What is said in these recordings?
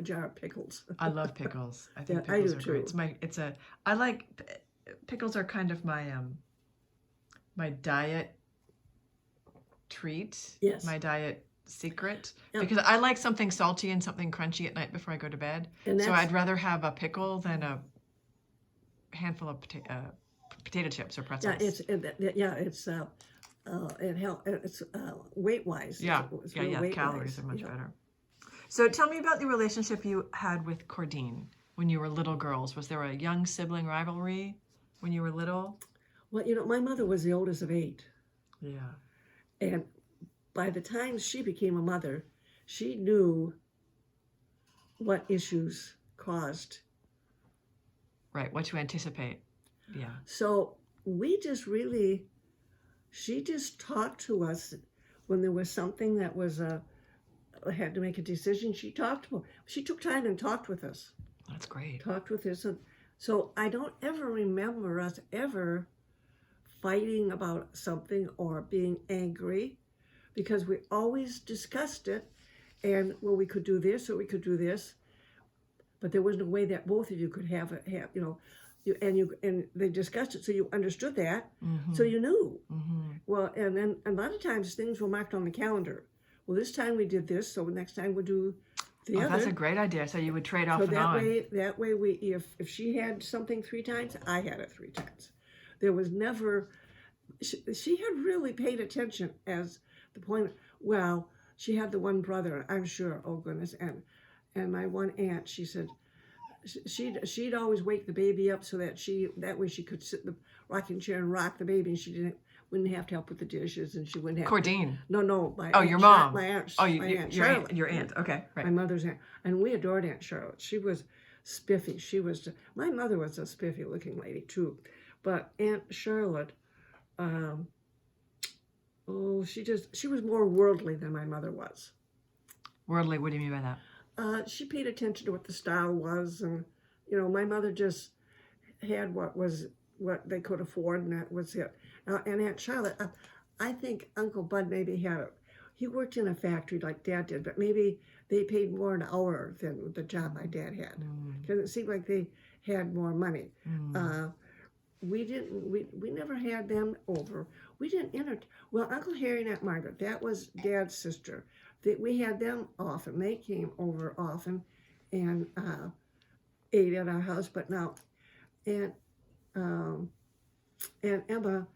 jar of pickles. I love pickles. I think Yeah, I pickles do are great. too. I like pickles are kind of my diet treat. Yes. My diet secret. Yep. Because I like something salty and something crunchy at night before I go to bed. And So that's- I'd rather have a pickle than a handful of potato chips or pretzels. It's weight wise. It's real Calories weight-wise, are much better. So tell me about the relationship you had with Cordean when you were little girls. Was there a young sibling rivalry when you were little? Well, my mother was the oldest of 8. Yeah. And by the time she became a mother, she knew what issues caused. Right, what to anticipate. Yeah. So she just talked to us when there was something that was had to make a decision. She took time and talked with us. That's great. Talked with us. So I don't ever remember us ever fighting about something or being angry, because we always discussed it, and we could do this or we could do this, but there was no way that both of you could have and they discussed it, so you understood that, so you knew. Well, and then a lot of times things were marked on the calendar. Well, this time we did this, so next time we'll do the other. That's a great idea. So you would trade off and on. That way if she had something 3 times, I had it 3 times. There was never, she had really paid attention as the point. Well, she had the one brother, I'm sure, oh goodness, and my one aunt, she said, she'd always wake the baby up so that way she could sit in the rocking chair and rock the baby, and she wouldn't have to help with the dishes, and she wouldn't have Cordean. No, my aunt, your mom. My aunt. Your aunt. Okay, right. My mother's aunt, and we adored Aunt Charlotte. She was spiffy. My mother was a spiffy looking lady too, but Aunt Charlotte, she was more worldly than my mother was. Worldly, what do you mean by that? She paid attention to what the style was, and my mother just had what they could afford, and that was it. And Aunt Charlotte, I think Uncle Bud maybe he worked in a factory like Dad did, but maybe they paid more an hour than the job my dad had, because it seemed like they had more money. We never had them over. We didn't well, Uncle Harry and Aunt Margaret, that was Dad's sister. We had them often. They came over often and ate at our house. But now, and Emma,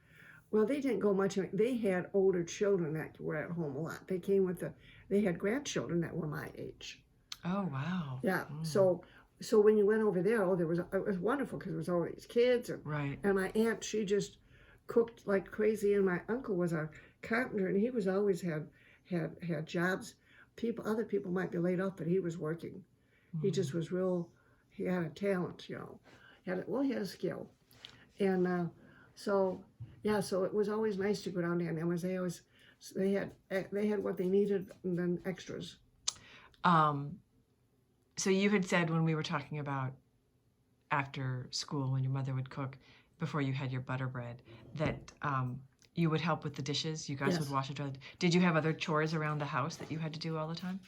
well, they didn't go much. They had older children that were at home a lot. They had grandchildren that were my age. Oh, wow. Yeah. So when you went over there, it was wonderful, because there was all these kids. Right. And my aunt, she just cooked like crazy. And my uncle was a carpenter, and he was always had jobs. Other people might be laid off, but he was working. He just was he had a talent, He had a skill. And so it was always nice to go down there, and they had what they needed, and then extras. So you had said, when we were talking about after school, when your mother would cook before you had your butter bread, that you would help with the dishes. You guys would wash and dry. Did you have other chores around the house that you had to do all the time?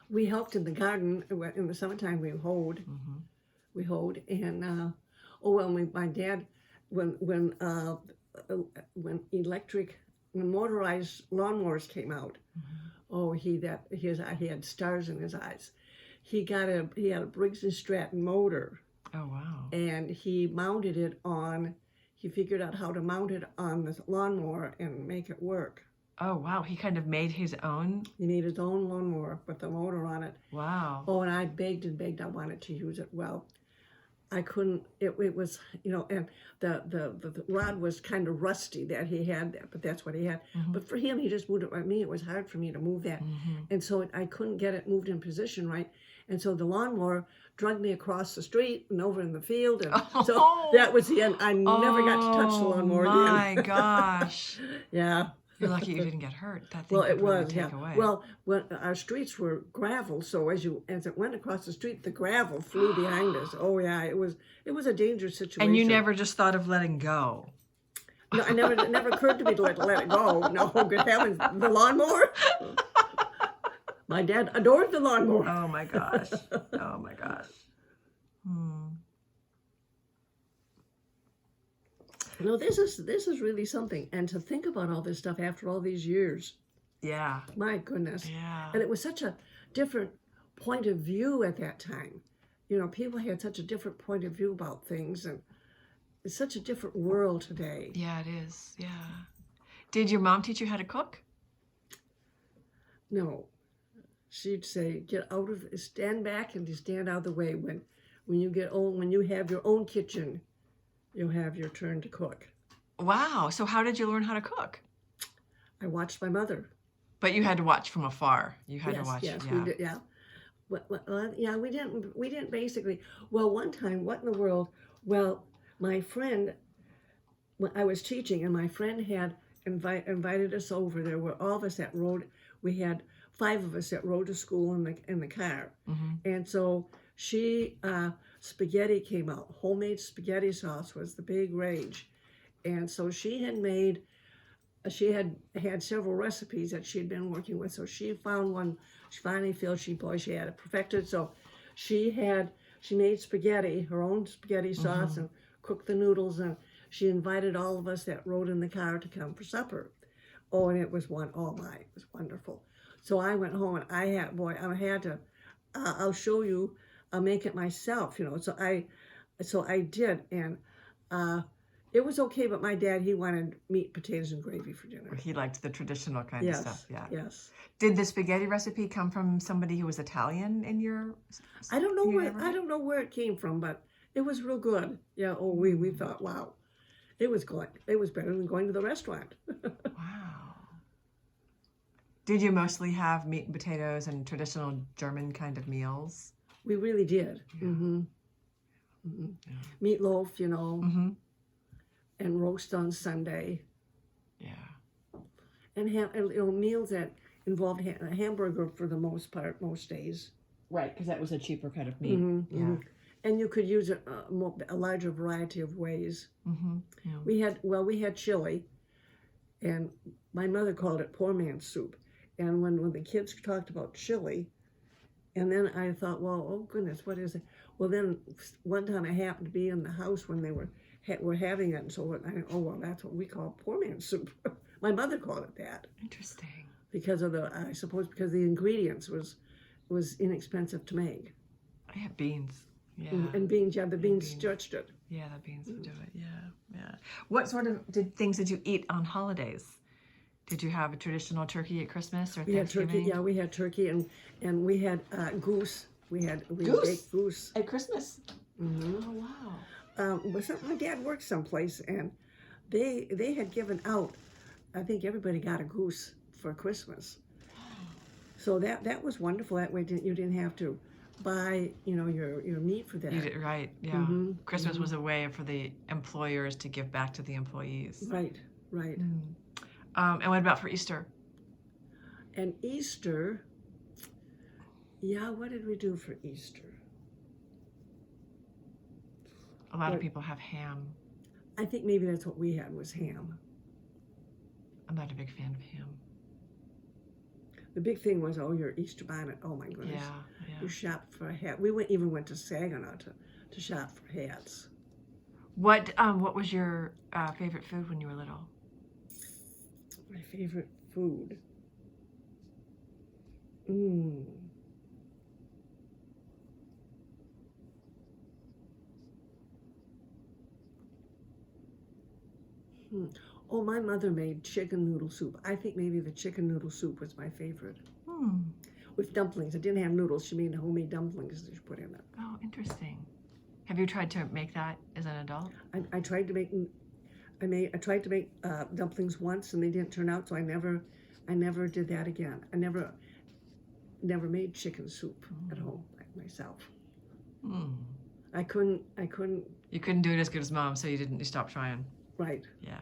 We helped in the garden. In the summertime, we hoed. We hoed, and my dad, when motorized lawnmowers came out, he had stars in his eyes. He had a Briggs & Stratton motor. Oh, wow. And he mounted it he figured out how to mount it on the lawnmower and make it work. Oh, wow. He kind of made his own? He made his own lawnmower with the motor on it. Wow. Oh, and I begged and begged I wanted to use it. Well, I couldn't. It was, and the rod was kind of rusty that he had there, but that's what he had. But for him, he just moved it like me. It was hard for me to move that. And so I couldn't get it moved in position right. And so the lawnmower dragged me across the street and over in the field. And so that was the end. I never got to touch the lawnmower again. Oh, my gosh. Yeah. You're lucky you didn't get hurt. That thing Well, could it really was, take away. Well, our streets were gravel, so as it went across the street, the gravel flew behind us. Oh yeah, it was a dangerous situation. And you never just thought of letting go? No, it never occurred to me to let it go. No, good heavens, the lawnmower. My dad adored the lawnmower. Oh my gosh. Oh my gosh. No, this is really something. And to think about all this stuff after all these years. Yeah. My goodness. Yeah. And it was such a different point of view at that time. You know, people had such a different point of view about things, and it's such a different world today. Yeah, it is. Yeah. Did your mom teach you how to cook? No. She'd say, stand back and stand out of the way. When you get old, when you have your own kitchen, you'll have your turn to cook. Wow. So how did you learn how to cook? I watched my mother. But you had to watch from afar. You had to watch. Yes, yeah. we did, yeah. Yeah, we didn't basically. Well, one time, what in the world? Well, my friend, when I was teaching, and my friend had invited us over. There were all of us that rode. We had 5 of us that rode to school in the car, and so spaghetti came out. Homemade spaghetti sauce was the big rage, and so she had several recipes that she'd been working with. So she found one. She finally felt she had it perfected. So she made spaghetti, her own spaghetti sauce, and cooked the noodles. And she invited all of us that rode in the car to come for supper. Oh, and it was it was wonderful. So I went home and I had to. I'll show you. I'll make it myself. You know. So I did, and it was okay. But my dad, he wanted meat, potatoes, and gravy for dinner. He liked the traditional kind of stuff. Yeah. Yes. Did the spaghetti recipe come from somebody who was Italian in your? I don't know where it came from, but it was real good. Yeah. Oh, we thought, wow, it was better than going to the restaurant. Wow. Did you mostly have meat and potatoes and traditional German kind of meals? We really did. Yeah. Yeah. Meatloaf, you know, and roast on Sunday. Yeah. And meals that involved a hamburger for the most part, most days. Right, because that was a cheaper kind of meat. And you could use a larger variety of ways. Yeah. We had chili, and my mother called it poor man's soup. And when the kids talked about chili, and then I thought, well, oh goodness, what is it? Well, then one time I happened to be in the house when they were having it, and so that's what we call poor man's soup. My mother called it that. Interesting. Because of the ingredients was inexpensive to make. I have beans. Yeah. And beans, the beans stretched it. Yeah, the beans would do it. Yeah. What sort of things did you eat on holidays? Did you have a traditional turkey at Christmas or Thanksgiving? We had turkey. Yeah, we had turkey and we had goose. We baked goose at Christmas. Oh wow. My dad worked someplace, and they had given out. I think everybody got a goose for Christmas. So that was wonderful. That way you didn't have to buy your meat for that. Right. Yeah. Christmas was a way for the employers to give back to the employees. Right. And what about for Easter? And Easter, what did we do for Easter? A lot of people have ham. I think maybe that's what we had was ham. I'm not a big fan of ham. The big thing was, your Easter bonnet. Oh my goodness. Yeah. You shopped for a hat. We even went to Saginaw to shop for hats. What was your favorite food when you were little? My favorite food. Oh, my mother made chicken noodle soup. I think maybe the chicken noodle soup was my favorite. With dumplings. It didn't have noodles. She made homemade dumplings that she put in it. Oh, interesting. Have you tried to make that as an adult? I tried to make dumplings once, and they didn't turn out, so I never did that again. I never made chicken soup at home myself. I couldn't. You couldn't do it as good as Mom, so you stopped trying. Right. Yeah.